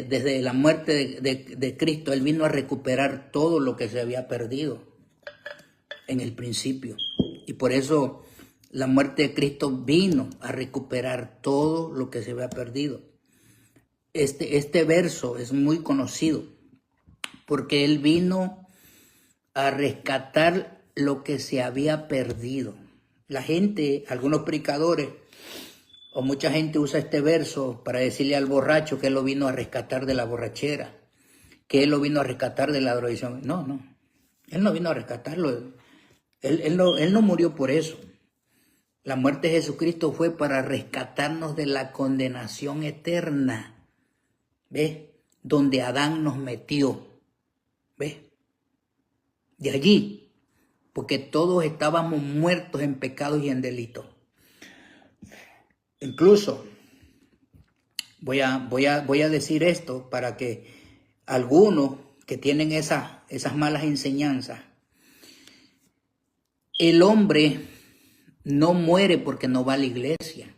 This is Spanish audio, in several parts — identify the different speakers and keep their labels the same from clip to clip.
Speaker 1: desde la muerte de Cristo, Él vino a recuperar todo lo que se había perdido en el principio. Y por eso la muerte de Cristo vino a recuperar todo lo que se había perdido. Este verso es muy conocido porque Él vino a rescatar lo que se había perdido. La gente, algunos predicadores o mucha gente usa este verso para decirle al borracho que Él lo vino a rescatar de la borrachera, que Él lo vino a rescatar de la drogadicción. No, Él no vino a rescatarlo. Él no murió por eso. La muerte de Jesucristo fue para rescatarnos de la condenación eterna. ¿Ves? Donde Adán nos metió. ¿Ves? De allí. Porque todos estábamos muertos en pecados y en delitos. Incluso, voy a decir esto para que algunos que tienen esas malas enseñanzas, el hombre no muere porque no va a la iglesia.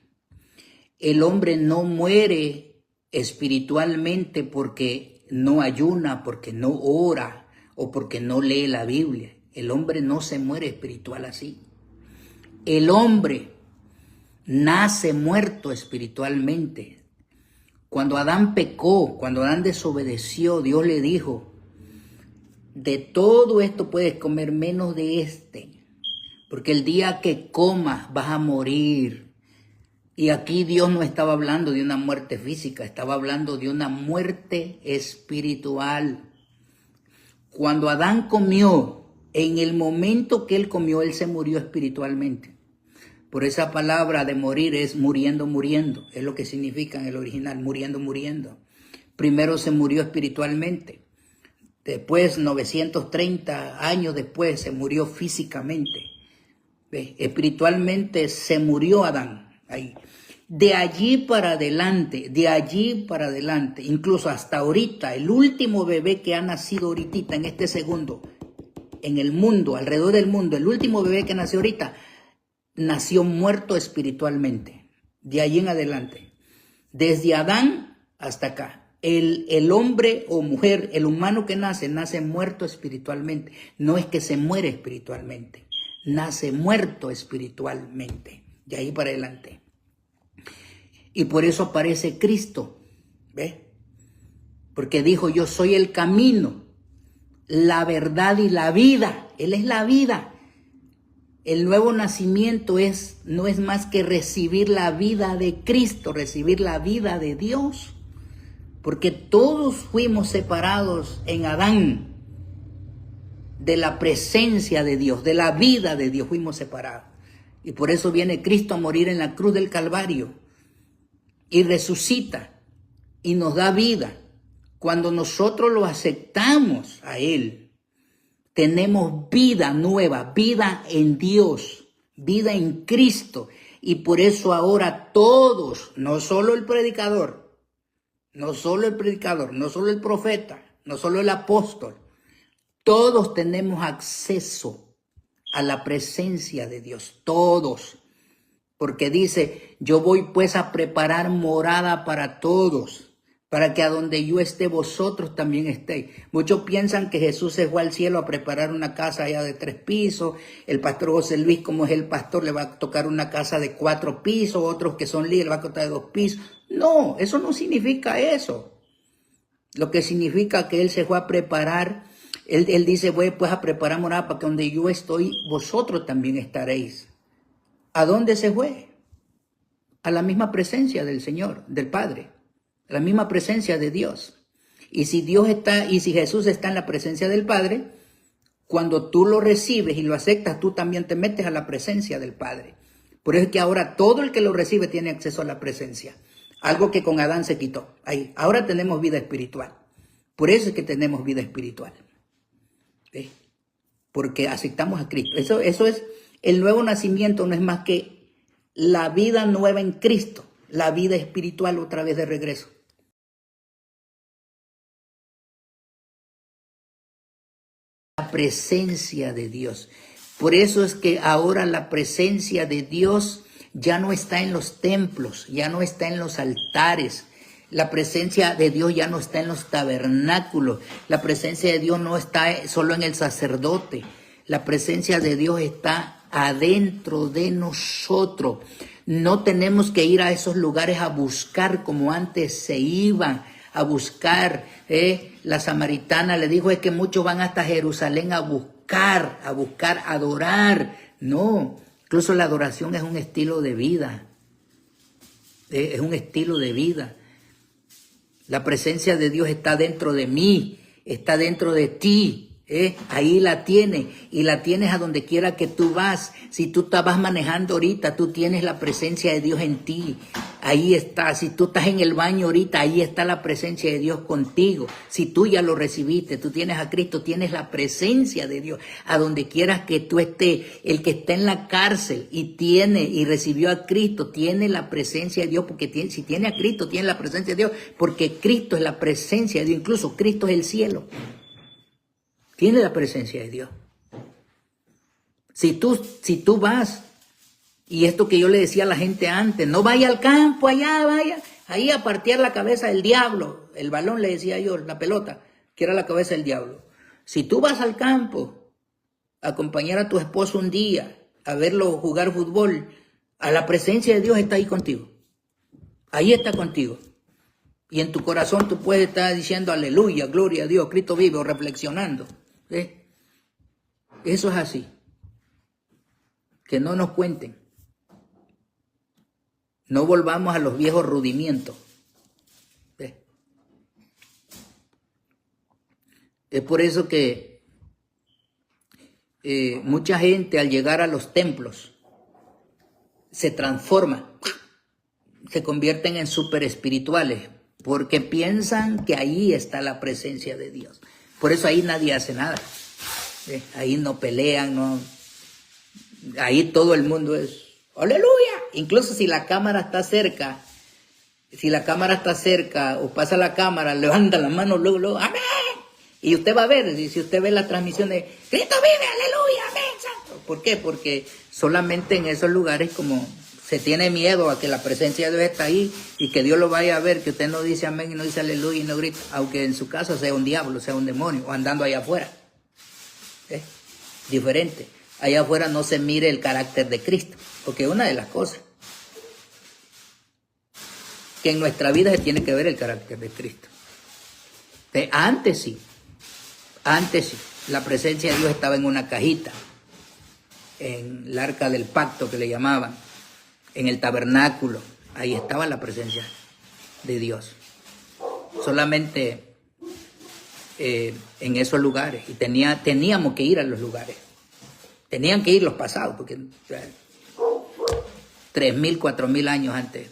Speaker 1: El hombre no muere espiritualmente porque no ayuna, porque no ora o porque no lee la Biblia. El hombre no se muere espiritual así. El hombre nace muerto espiritualmente. Cuando Adán pecó, cuando Adán desobedeció, Dios le dijo, de todo esto puedes comer menos de este, porque el día que comas vas a morir. Y aquí Dios no estaba hablando de una muerte física, estaba hablando de una muerte espiritual. Cuando Adán comió, en el momento que él comió, él se murió espiritualmente. Por esa palabra de morir es muriendo, muriendo. Es lo que significa en el original, muriendo, muriendo. Primero se murió espiritualmente. Después, 930 años después, se murió físicamente. ¿Ves? Espiritualmente se murió Adán. Ahí. De allí para adelante, incluso hasta ahorita, el último bebé que ha nacido ahorita, en este segundo, en el mundo, alrededor del mundo, el último bebé que nació ahorita, nació muerto espiritualmente. De allí en adelante. Desde Adán hasta acá. El hombre o mujer, el humano que nace muerto espiritualmente. No es que se muere espiritualmente. Nace muerto espiritualmente. De ahí para adelante. Y por eso aparece Cristo. ¿Ves? Porque dijo, yo soy el camino, la verdad y la vida. Él es la vida. El nuevo nacimiento no es más que recibir la vida de Cristo, recibir la vida de Dios. Porque todos fuimos separados en Adán de la presencia de Dios, de la vida de Dios, fuimos separados. Y por eso viene Cristo a morir en la cruz del Calvario y resucita y nos da vida. Cuando nosotros lo aceptamos a Él, tenemos vida nueva, vida en Dios, vida en Cristo. Y por eso ahora todos, no solo el predicador, no solo el profeta, no solo el apóstol, todos tenemos acceso a la presencia de Dios, todos. Porque dice, yo voy pues a preparar morada para todos, para que a donde yo esté vosotros también estéis. Muchos piensan que Jesús se fue al cielo a preparar una casa allá de 3 pisos. El pastor José Luis, como es el pastor, le va a tocar una casa de 4 pisos. Otros que son líderes le va a tocar de 2 pisos. No, eso no significa eso. Lo que significa que Él se fue a preparar. Él dice, voy pues a preparar morada para que donde yo estoy, vosotros también estaréis. ¿A dónde se fue? A la misma presencia del Señor, del Padre. La misma presencia de Dios. Y si Jesús está en la presencia del Padre, cuando tú lo recibes y lo aceptas, tú también te metes a la presencia del Padre. Por eso es que ahora todo el que lo recibe tiene acceso a la presencia. Algo que con Adán se quitó. Ahí. Ahora tenemos vida espiritual. Por eso es que tenemos vida espiritual. ¿Ves? Porque aceptamos a Cristo. Eso es el nuevo nacimiento, no es más que la vida nueva en Cristo. La vida espiritual otra vez de regreso. La presencia de Dios. Por eso es que ahora la presencia de Dios ya no está en los templos, ya no está en los altares. La presencia de Dios ya no está en los tabernáculos. La presencia de Dios no está solo en el sacerdote. La presencia de Dios está adentro de nosotros. No tenemos que ir a esos lugares a buscar como antes se iban a buscar. La samaritana le dijo, es que muchos van hasta Jerusalén a buscar, adorar. No, incluso la adoración es un estilo de vida. Es un estilo de vida. La presencia de Dios está dentro de mí, está dentro de ti. Ahí la tienes, y la tienes a donde quiera que tú vas. Si tú vas manejando ahorita, tú tienes la presencia de Dios en ti. Ahí está. Si tú estás en el baño ahorita, ahí está la presencia de Dios contigo. Si tú ya lo recibiste, tú tienes a Cristo, tienes la presencia de Dios. A donde quieras que tú estés, el que está en la cárcel y recibió a Cristo, tiene la presencia de Dios, porque si tiene a Cristo, tiene la presencia de Dios, porque Cristo es la presencia de Dios. Incluso Cristo es el cielo. Tiene la presencia de Dios. Si tú vas, y esto que yo le decía a la gente antes, no vaya al campo, allá, vaya, ahí a partir la cabeza del diablo. El balón, le decía yo, la pelota, que era la cabeza del diablo. Si tú vas al campo a acompañar a tu esposo un día, a verlo jugar fútbol, a la presencia de Dios está ahí contigo. Ahí está contigo. Y en tu corazón tú puedes estar diciendo aleluya, gloria a Dios, Cristo vive, o reflexionando. Eso es así. Que no nos cuenten. No volvamos a los viejos rudimientos. Es por eso que mucha gente al llegar a los templos se transforma, se convierten en súper espirituales, porque piensan que ahí está la presencia de Dios. Por eso ahí nadie hace nada. Ahí no pelean, no. Ahí todo el mundo es ¡aleluya! Incluso si la cámara está cerca, o pasa la cámara, levanta la mano luego, ¡amén! Y usted va a ver, si usted ve la transmisión de ¡Cristo vive! ¡Aleluya! ¡Amén! Santo. ¿Por qué? Porque solamente en esos lugares, como se tiene miedo a que la presencia de Dios está ahí y que Dios lo vaya a ver, que usted no dice amén y no dice aleluya y no grita, aunque en su caso sea un diablo, sea un demonio, o andando allá afuera. Diferente. Allá afuera no se mire el carácter de Cristo, porque una de las cosas que en nuestra vida se tiene que ver el carácter de Cristo. Antes sí, la presencia de Dios estaba en una cajita, en el arca del pacto que le llamaban, en el tabernáculo, ahí estaba la presencia de Dios. Solamente en esos lugares, y teníamos que ir a los lugares. Tenían que ir los pasados, porque 3.000, 4.000 años antes,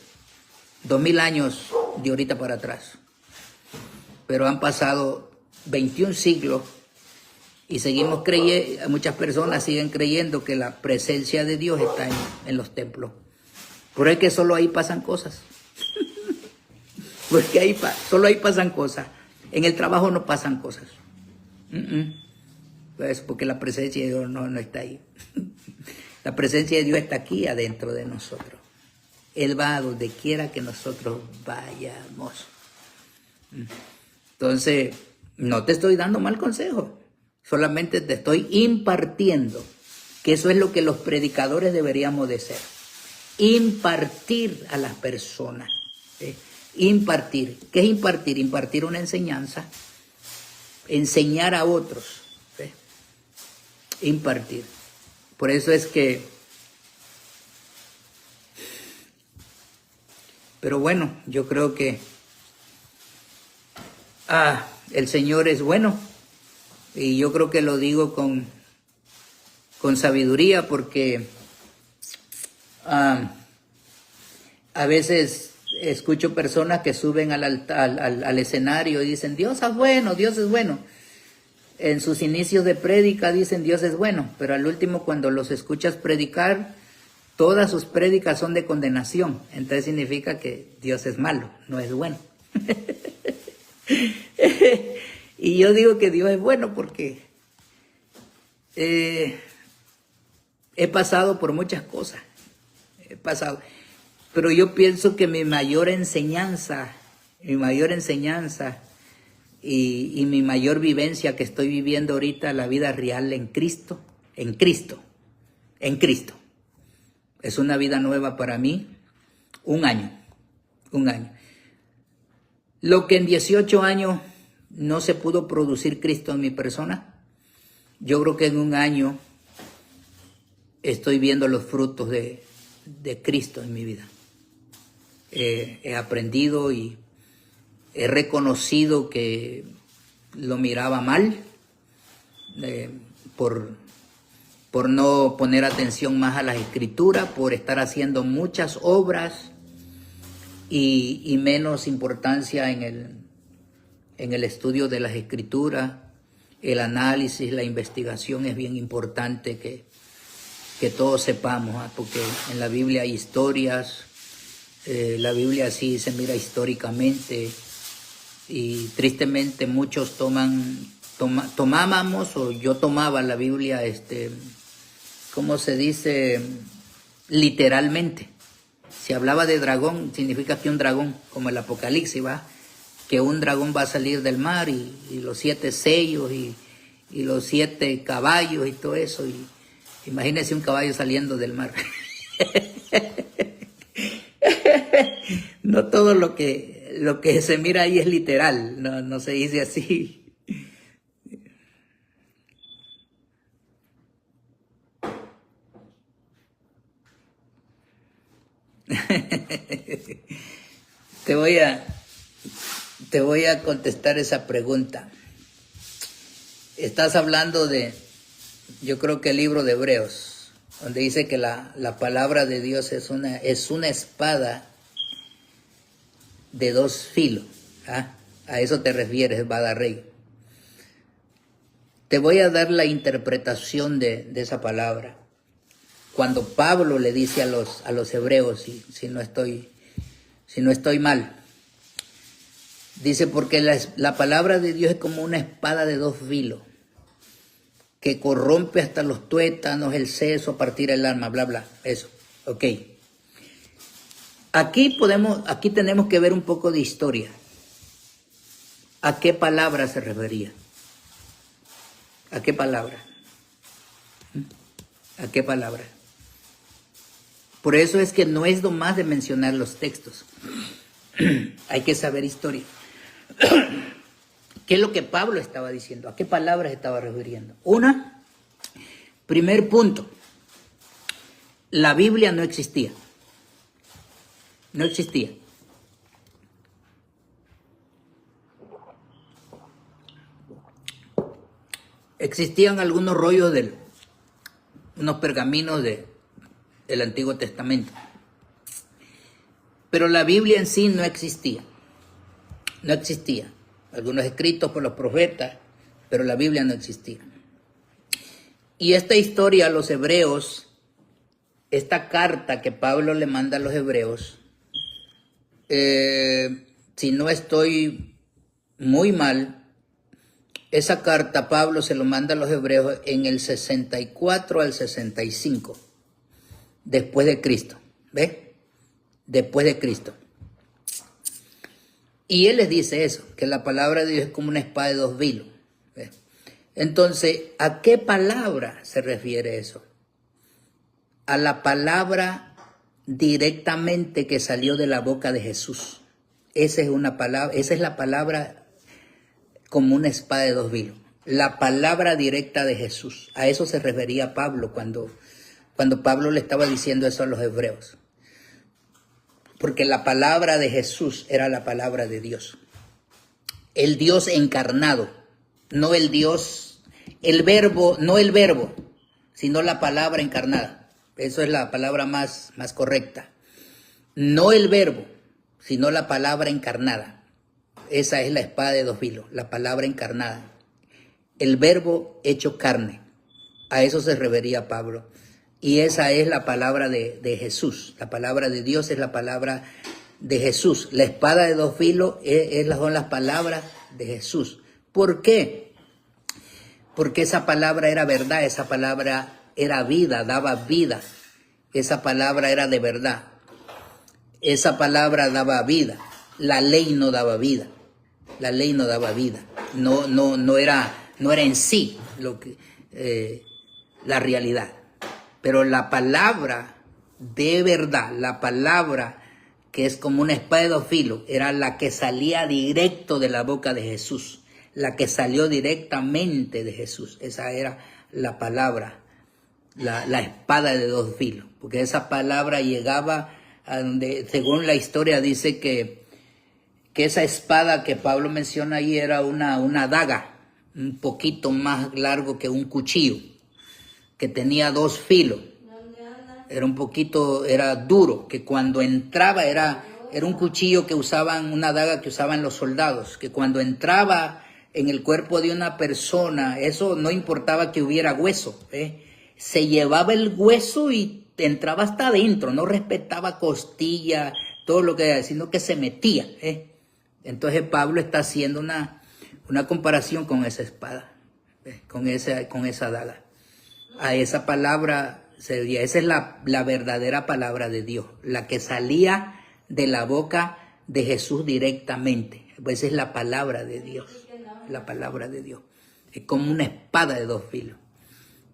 Speaker 1: 2.000 años de ahorita para atrás. Pero han pasado 21 siglos y seguimos creyendo, muchas personas siguen creyendo que la presencia de Dios está en los templos. Pero es que solo ahí pasan cosas. Porque solo ahí pasan cosas. En el trabajo no pasan cosas. Pues porque la presencia de Dios no está ahí. La presencia de Dios está aquí adentro de nosotros. Él va a donde quiera que nosotros vayamos. Entonces, no te estoy dando mal consejo. Solamente te estoy impartiendo que eso es lo que los predicadores deberíamos de ser. Impartir a las personas. Impartir. ¿Qué es impartir? Impartir una enseñanza. Enseñar a otros. Impartir. Por eso es que... Pero bueno, yo creo que el Señor es bueno. Y yo creo que lo digo con sabiduría, porque a veces escucho personas que suben al escenario y dicen, Dios es bueno, Dios es bueno. En sus inicios de prédica dicen Dios es bueno, pero al último cuando los escuchas predicar, todas sus prédicas son de condenación. Entonces significa que Dios es malo, no es bueno. Y yo digo que Dios es bueno porque he pasado por muchas cosas. Pero yo pienso que mi mayor enseñanza mi mayor enseñanza y mi mayor vivencia que estoy viviendo ahorita, la vida real en Cristo, en Cristo, en Cristo. Es una vida nueva para mí, un año. Lo que en 18 años no se pudo producir Cristo en mi persona, yo creo que en un año estoy viendo los frutos de Cristo en mi vida. He aprendido y he reconocido que lo miraba mal por no poner atención más a las escrituras, por estar haciendo muchas obras y menos importancia en el estudio de las escrituras. El análisis, la investigación es bien importante que todos sepamos, porque en la Biblia hay historias, la Biblia sí se mira históricamente y tristemente muchos tomábamos, o yo tomaba la Biblia, ¿cómo se dice? Literalmente. Si hablaba de dragón, significa que un dragón, como el Apocalipsis, va, que un dragón va a salir del mar y los 7 sellos y los 7 caballos y todo eso. Y imagínense un caballo saliendo del mar. No todo lo que se mira ahí es literal, no se dice así. Te voy a contestar esa pregunta. Estás hablando yo creo que el libro de Hebreos, donde dice que la palabra de Dios es una espada de 2 filos. ¿Ah? A eso te refieres, Badarrey. Te voy a dar la interpretación de esa palabra. Cuando Pablo le dice a los hebreos, si no estoy mal, dice, porque la palabra de Dios es como una espada de 2 filos, que corrompe hasta los tuétanos, el seso, partir el alma, bla, bla, eso, ok. Aquí tenemos que ver un poco de historia. ¿A qué palabra se refería? ¿A qué palabra? ¿A qué palabra? Por eso es que no es nomás de mencionar los textos. Hay que saber historia. ¿Qué es lo que Pablo estaba diciendo? ¿A qué palabras estaba refiriendo? Primer punto. La Biblia no existía. No existía. Existían algunos rollos unos pergaminos del Antiguo Testamento. Pero la Biblia en sí no existía. No existía. Algunos escritos por los profetas, pero la Biblia no existía. Y esta historia a los hebreos, esta carta que Pablo le manda a los hebreos, si no estoy muy mal, esa carta Pablo se lo manda a los hebreos en el 64 al 65, después de Cristo. ¿Ves? Después de Cristo. Y él les dice eso, que la palabra de Dios es como una espada de 2 filos. ¿Ves? Entonces, ¿a qué palabra se refiere eso? A la palabra directamente que salió de la boca de Jesús. Esa es la palabra como una espada de 2 filos. La palabra directa de Jesús. A eso se refería Pablo cuando Pablo le estaba diciendo eso a los hebreos. Porque la palabra de Jesús era la palabra de Dios. El Dios encarnado, no el Dios, no el verbo, sino la palabra encarnada. Eso es la palabra más correcta. No el verbo, sino la palabra encarnada. Esa es la espada de 2 filos, la palabra encarnada. El verbo hecho carne. A eso se refería Pablo. Y esa es la palabra de Jesús. La palabra de Dios es la palabra de Jesús. La espada de 2 filos son las palabras de Jesús. ¿Por qué? Porque esa palabra era verdad, esa palabra era vida, daba vida. Esa palabra era de verdad. Esa palabra daba vida. la ley no daba vida. La ley no daba vida. No era en sí lo que, la realidad. Pero la palabra de verdad, la palabra que es como una espada de dos filos, era la que salía directo de la boca de Jesús, la que salió directamente de Jesús. Esa era la palabra, la espada de dos filos, porque esa palabra llegaba a donde, según la historia, dice que esa espada que Pablo menciona ahí era una daga, un poquito más largo que un cuchillo, que tenía dos filos. Era un poquito, era duro, que cuando entraba era un cuchillo que usaban, una daga que usaban los soldados, que cuando entraba en el cuerpo de una persona, eso no importaba que hubiera hueso, se llevaba el hueso y entraba hasta adentro, no respetaba costilla, todo lo que era, sino que se metía. Entonces Pablo está haciendo una comparación con esa espada, con esa daga. A esa palabra esa es la verdadera palabra de Dios, la que salía de la boca de Jesús directamente. Pues esa es la palabra de Dios, la palabra de Dios. Es como una espada de dos filos,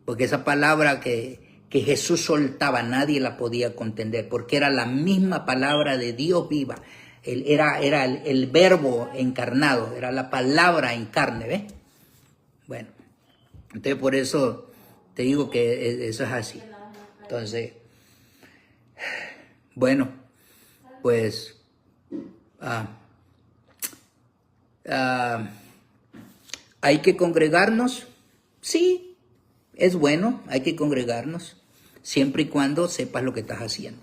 Speaker 1: porque esa palabra que Jesús soltaba nadie la podía contender, porque era la misma palabra de Dios viva. Era el verbo encarnado, era la palabra en carne, ¿ves? Bueno, entonces por eso te digo que eso es así. Entonces, bueno, pues hay que congregarnos. Sí, es bueno, hay que congregarnos, siempre y cuando sepas lo que estás haciendo.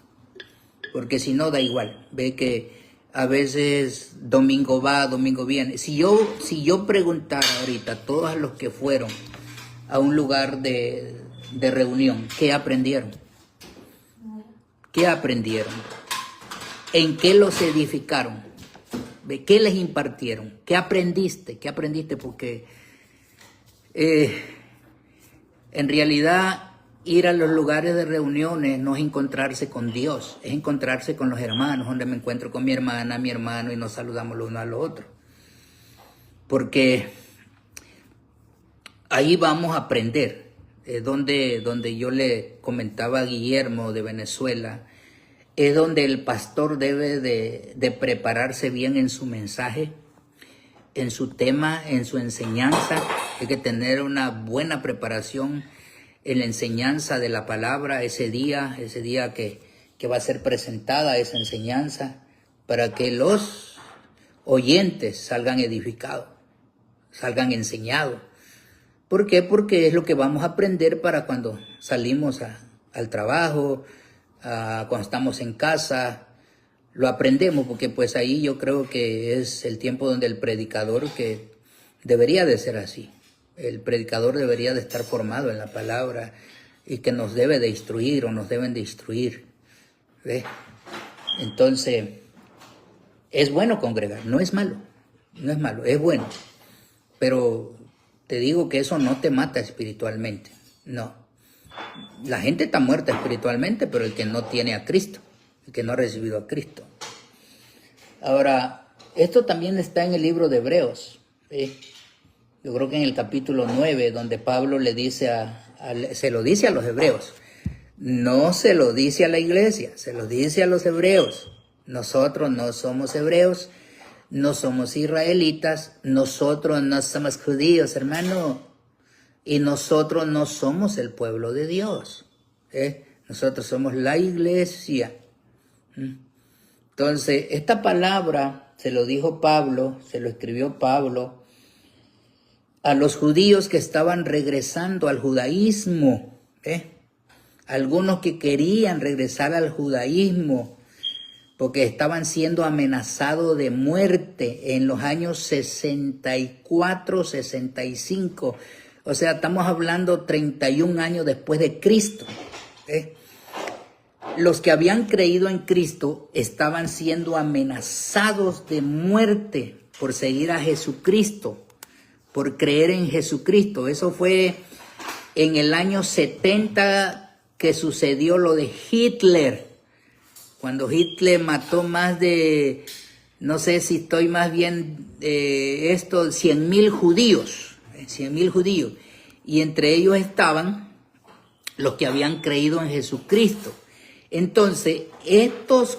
Speaker 1: Porque si no, da igual. Ve que a veces domingo va, domingo viene. Si yo preguntara ahorita a todos los que fueron a un lugar de reunión, ¿qué aprendieron? ¿Qué aprendieron? ¿En qué los edificaron? ¿De qué les impartieron? ¿Qué aprendiste? ¿Qué aprendiste? Porque en realidad ir a los lugares de reuniones no es encontrarse con Dios, es encontrarse con los hermanos, donde me encuentro con mi hermana, mi hermano, y nos saludamos los unos a los otros. Porque ahí vamos a aprender. Donde yo le comentaba a Guillermo de Venezuela, es donde el pastor debe de prepararse bien en su mensaje, en su tema, en su enseñanza. Hay que tener una buena preparación en la enseñanza de la palabra ese día que va a ser presentada esa enseñanza, para que los oyentes salgan edificados, salgan enseñados. ¿Por qué? Porque es lo que vamos a aprender para cuando salimos al trabajo, cuando estamos en casa, lo aprendemos, porque pues ahí yo creo que es el tiempo donde el predicador, que debería de ser así, el predicador debería de estar formado en la palabra y que nos debe de instruir o nos deben de instruir. ¿Ves? Entonces, es bueno congregar, no es malo, es bueno, pero te digo que eso no te mata espiritualmente, no. La gente está muerta espiritualmente, pero el que no tiene a Cristo, el que no ha recibido a Cristo. Ahora, esto también está en el libro de Hebreos, ¿sí? Yo creo que en el capítulo 9, donde Pablo le dice se lo dice a los hebreos, no se lo dice a la iglesia, se lo dice a los hebreos. Nosotros no somos hebreos, no somos israelitas, nosotros no somos judíos, hermano, y nosotros no somos el pueblo de Dios, nosotros somos la iglesia. Entonces, esta palabra se lo dijo Pablo, se lo escribió Pablo a los judíos que estaban regresando al judaísmo, algunos que querían regresar al judaísmo, porque estaban siendo amenazados de muerte en los años 64, 65. O sea, estamos hablando 31 años después de Cristo. Los que habían creído en Cristo estaban siendo amenazados de muerte por seguir a Jesucristo, por creer en Jesucristo. Eso fue en el año 70 que sucedió lo de Hitler. Cuando Hitler mató más de no sé si estoy más bien, 100.000 judíos, 100.000 judíos, y entre ellos estaban los que habían creído en Jesucristo. Entonces, estos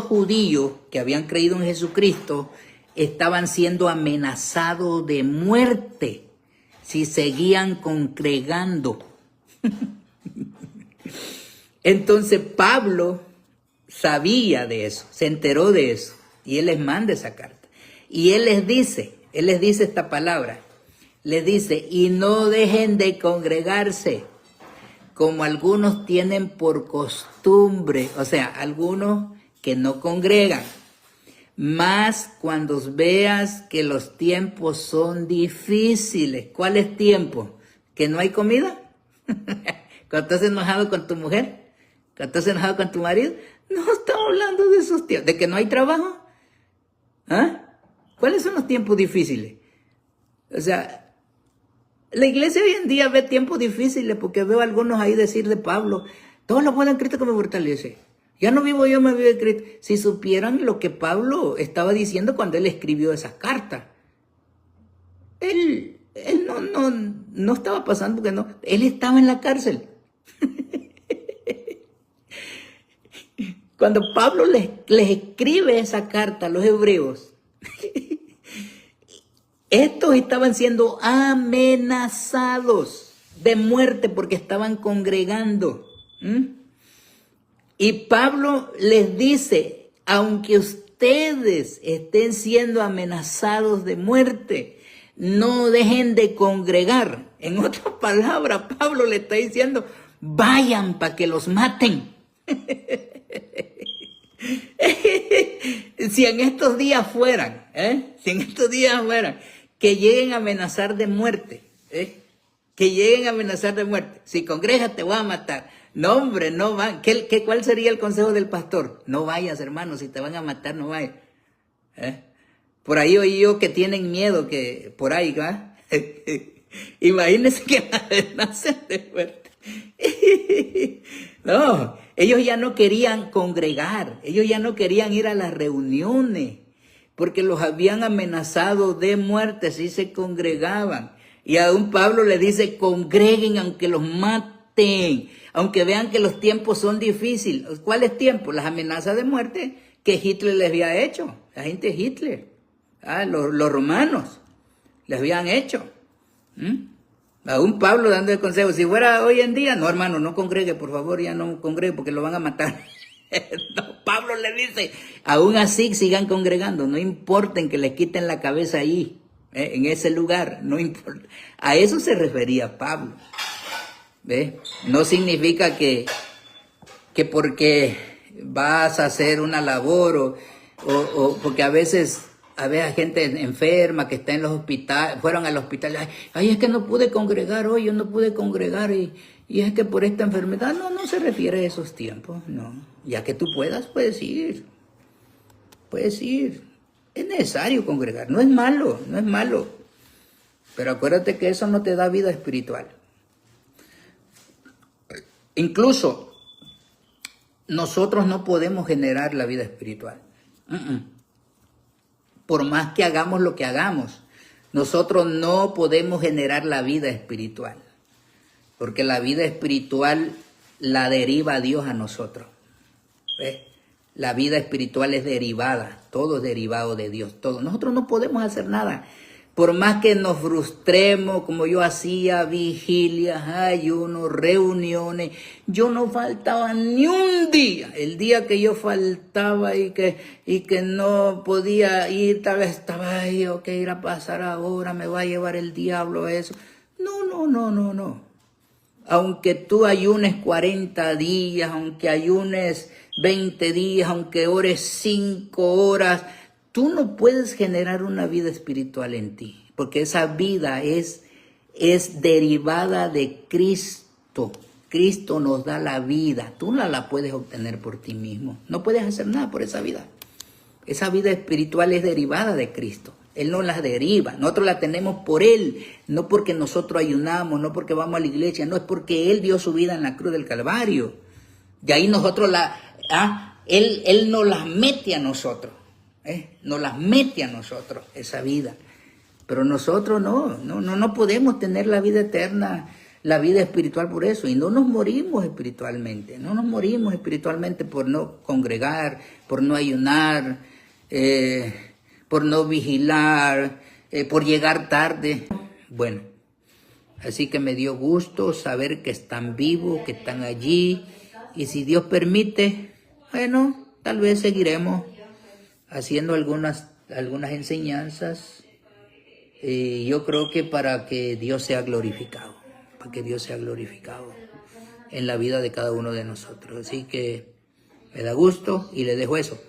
Speaker 1: judíos que habían creído en Jesucristo estaban siendo amenazados de muerte si seguían congregando. Entonces Pablo sabía de eso, se enteró de eso, y él les manda esa carta. Y él les dice esta palabra, les dice, y no dejen de congregarse, como algunos tienen por costumbre, o sea, algunos que no congregan, más cuando veas que los tiempos son difíciles. ¿Cuál es tiempo? ¿Que no hay comida? ¿Cuando estás enojado con tu mujer? ¿Cuando estás enojado con tu marido? No estamos hablando de esos tiempos. ¿De que no hay trabajo? ¿Ah? ¿Cuáles son los tiempos difíciles? O sea, la iglesia hoy en día ve tiempos difíciles porque veo a algunos ahí decir de Pablo, todo lo puedo en Cristo que me fortalece. Ya no vivo yo, me vive Cristo. Si supieran lo que Pablo estaba diciendo cuando él escribió esa carta. Él no estaba pasando porque no. Él estaba en la cárcel. Cuando Pablo les escribe esa carta a los hebreos, estos estaban siendo amenazados de muerte porque estaban congregando. Y Pablo les dice, aunque ustedes estén siendo amenazados de muerte, no dejen de congregar. En otras palabras, Pablo le está diciendo, vayan para que los maten. Si en estos días fueran, que lleguen a amenazar de muerte, si congregas te voy a matar. No, hombre, no van. ¿Cuál sería el consejo del pastor? No vayas, hermano, si te van a matar, no vayas. Por ahí oí yo que tienen miedo, que por ahí, ¿va? Imagínense que nacen de muerte. No, ellos ya no querían congregar, ellos ya no querían ir a las reuniones, porque los habían amenazado de muerte si se congregaban. Y aún Pablo le dice, congreguen aunque los maten, aunque vean que los tiempos son difíciles. ¿Cuáles tiempos? Las amenazas de muerte que Hitler les había hecho. La gente de Hitler, los romanos, les habían hecho. Aún Pablo dando el consejo, si fuera hoy en día, no hermano, no congregue, por favor, ya no congregue porque lo van a matar. No, Pablo le dice, aún así sigan congregando, no importen que les quiten la cabeza ahí, en ese lugar, no importa. A eso se refería Pablo. ¿Ve? No significa que porque vas a hacer una labor o porque a veces gente enferma que está en los hospitales, fueron al hospital, ay, es que no pude congregar hoy, yo no pude congregar y es que por esta enfermedad, no se refiere a esos tiempos, no. Ya que tú puedes ir, es necesario congregar, no es malo, pero acuérdate que eso no te da vida espiritual. Incluso nosotros no podemos generar la vida espiritual. Por más que hagamos lo que hagamos, nosotros no podemos generar la vida espiritual. Porque la vida espiritual la deriva Dios a nosotros. ¿Ves? La vida espiritual es derivada, todo es derivado de Dios, todo. Nosotros no podemos hacer nada. Por más que nos frustremos, como yo hacía, vigilias, ayunos, reuniones, yo no faltaba ni un día. El día que yo faltaba y que no podía ir, tal vez estaba ahí, ok, ir a pasar ahora, me va a llevar el diablo eso. No. Aunque tú ayunes 40 días, aunque ayunes 20 días, aunque ores 5 horas, tú no puedes generar una vida espiritual en ti, porque esa vida es derivada de Cristo. Cristo nos da la vida, tú no la puedes obtener por ti mismo, no puedes hacer nada por esa vida. Esa vida espiritual es derivada de Cristo, Él nos la deriva, nosotros la tenemos por Él, no porque nosotros ayunamos, no porque vamos a la iglesia, no, es porque Él dio su vida en la cruz del Calvario. De ahí nosotros Él nos la mete a nosotros. Nos las mete a nosotros esa vida. Pero nosotros no podemos tener la vida eterna, la vida espiritual por eso. Y no nos morimos espiritualmente. No nos morimos espiritualmente por no congregar, por no ayunar, por no vigilar, por llegar tarde. Bueno, así que me dio gusto saber que están vivos, que están allí. Y si Dios permite, bueno, tal vez seguiremos haciendo algunas enseñanzas. Yo creo que para que Dios sea glorificado, en la vida de cada uno de nosotros. Así que me da gusto y le dejo eso.